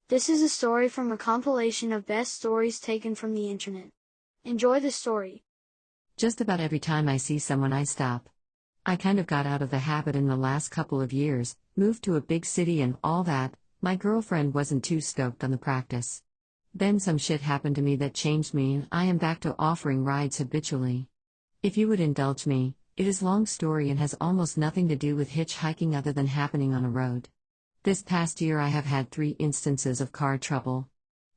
This is a story from a compilation of best stories taken from the internet. Enjoy the story. Just about every time I see someone I stop. I kind of got out of the habit in the last couple of years, moved to a big city and all that. My girlfriend wasn't too stoked on the practice. Then some shit happened to me that changed me and I am back to offering rides habitually. If you would indulge me, it is a long story and has almost nothing to do with hitchhiking other than happening on a road. This past year I have had 3 instances of car trouble.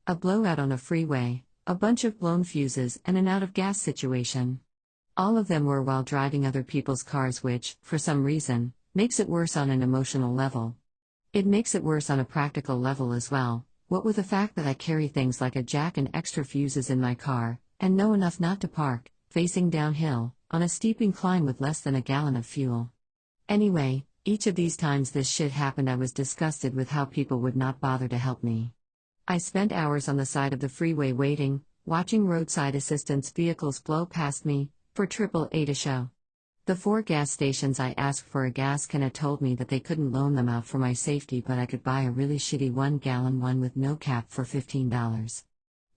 A blowout on a freeway, a bunch of blown fuses and an out of gas situation. All of them were while driving other people's cars, which, for some reason, makes it worse on an emotional level. It makes it worse on a practical level as well, what with the fact that I carry things like a jack and extra fuses in my car, and know enough not to park, facing downhill, on a steep incline with less than a gallon of fuel. Anyway, each of these times this shit happened I was disgusted with how people would not bother to help me. I spent hours on the side of the freeway waiting, watching roadside assistance vehicles blow past me, for AAA to show. The 4 gas stations I asked for a gas can had told me that they couldn't loan them out for my safety, but I could buy a really shitty 1-gallon one with no cap for $15.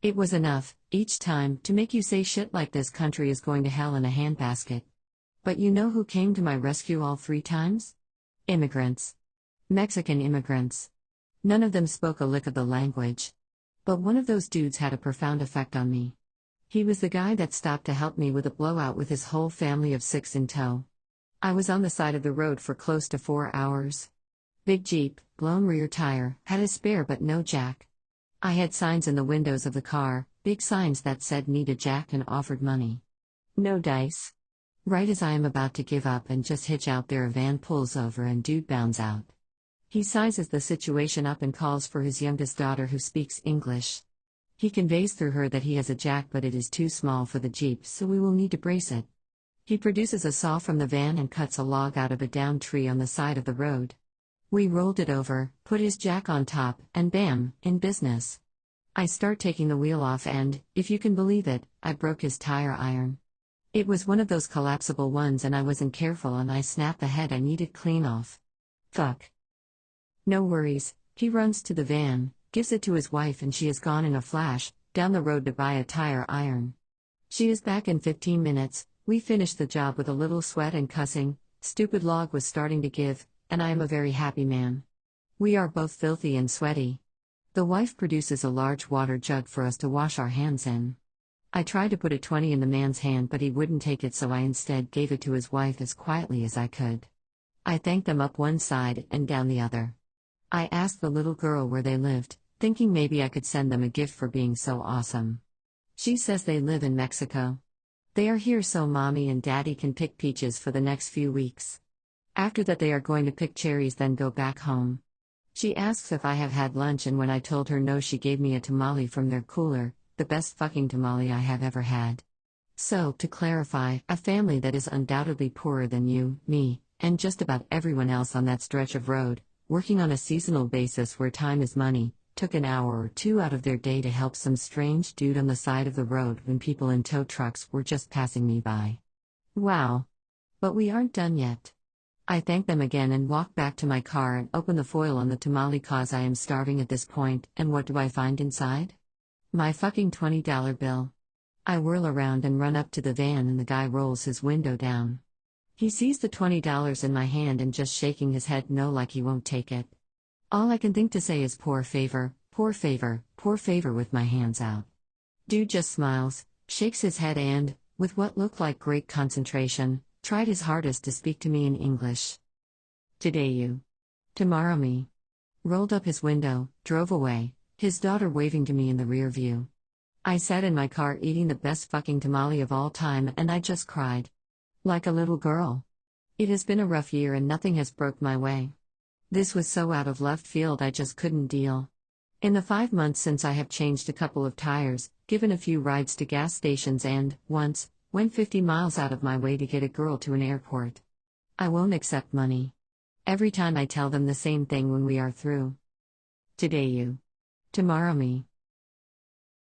It was enough, each time, to make you say shit like this country is going to hell in a handbasket. But you know who came to my rescue all 3 times? Immigrants. Mexican immigrants. None of them spoke a lick of the language. But one of those dudes had a profound effect on me. He was the guy that stopped to help me with a blowout with his whole family of 6 in tow. I was on the side of the road for close to 4 hours. Big Jeep, blown rear tire, had a spare but no jack. I had signs in the windows of the car, big signs that said need a jack and offered money. No dice. Right as I am about to give up and just hitch out there, a van pulls over and dude bounds out. He sizes the situation up and calls for his youngest daughter who speaks English. He conveys through her that he has a jack but it is too small for the Jeep, so we will need to brace it. He produces a saw from the van and cuts a log out of a downed tree on the side of the road. We rolled it over, put his jack on top, and bam, in business. I start taking the wheel off and, if you can believe it, I broke his tire iron. It was one of those collapsible ones and I wasn't careful and I snapped the head I needed clean off. Fuck. No worries, he runs to the van, gives it to his wife and she is gone in a flash, down the road to buy a tire iron. She is back in 15 minutes, we finished the job with a little sweat and cussing, stupid log was starting to give, and I am a very happy man. We are both filthy and sweaty. The wife produces a large water jug for us to wash our hands in. I tried to put a 20 in the man's hand but he wouldn't take it, so I instead gave it to his wife as quietly as I could. I thanked them up one side and down the other. I asked the little girl where they lived, thinking maybe I could send them a gift for being so awesome. She says they live in Mexico. They are here so mommy and daddy can pick peaches for the next few weeks. After that they are going to pick cherries then go back home. She asks if I have had lunch and when I told her no she gave me a tamale from their cooler, the best fucking tamale I have ever had. So, to clarify, a family that is undoubtedly poorer than you, me, and just about everyone else on that stretch of road, working on a seasonal basis where time is money, took an hour or 2 out of their day to help some strange dude on the side of the road when people in tow trucks were just passing me by. Wow. But we aren't done yet. I thank them again and walk back to my car and open the foil on the tamale cause I am starving at this point, and what do I find inside? My fucking $20 bill. I whirl around and run up to the van and the guy rolls his window down. He sees the $20 in my hand and just shaking his head no like he won't take it. All I can think to say is poor favor, poor favor, poor favor with my hands out. Dude just smiles, shakes his head and, with what looked like great concentration, tried his hardest to speak to me in English. Today you. Tomorrow me. Rolled up his window, drove away, his daughter waving to me in the rear view. I sat in my car eating the best fucking tamale of all time and I just cried. Like a little girl. It has been a rough year and nothing has broke my way. This was so out of left field I just couldn't deal. In the 5 months since I have changed a couple of tires, given a few rides to gas stations and, once, went 50 miles out of my way to get a girl to an airport. I won't accept money. Every time I tell them the same thing when we are through. Today you. Tomorrow me.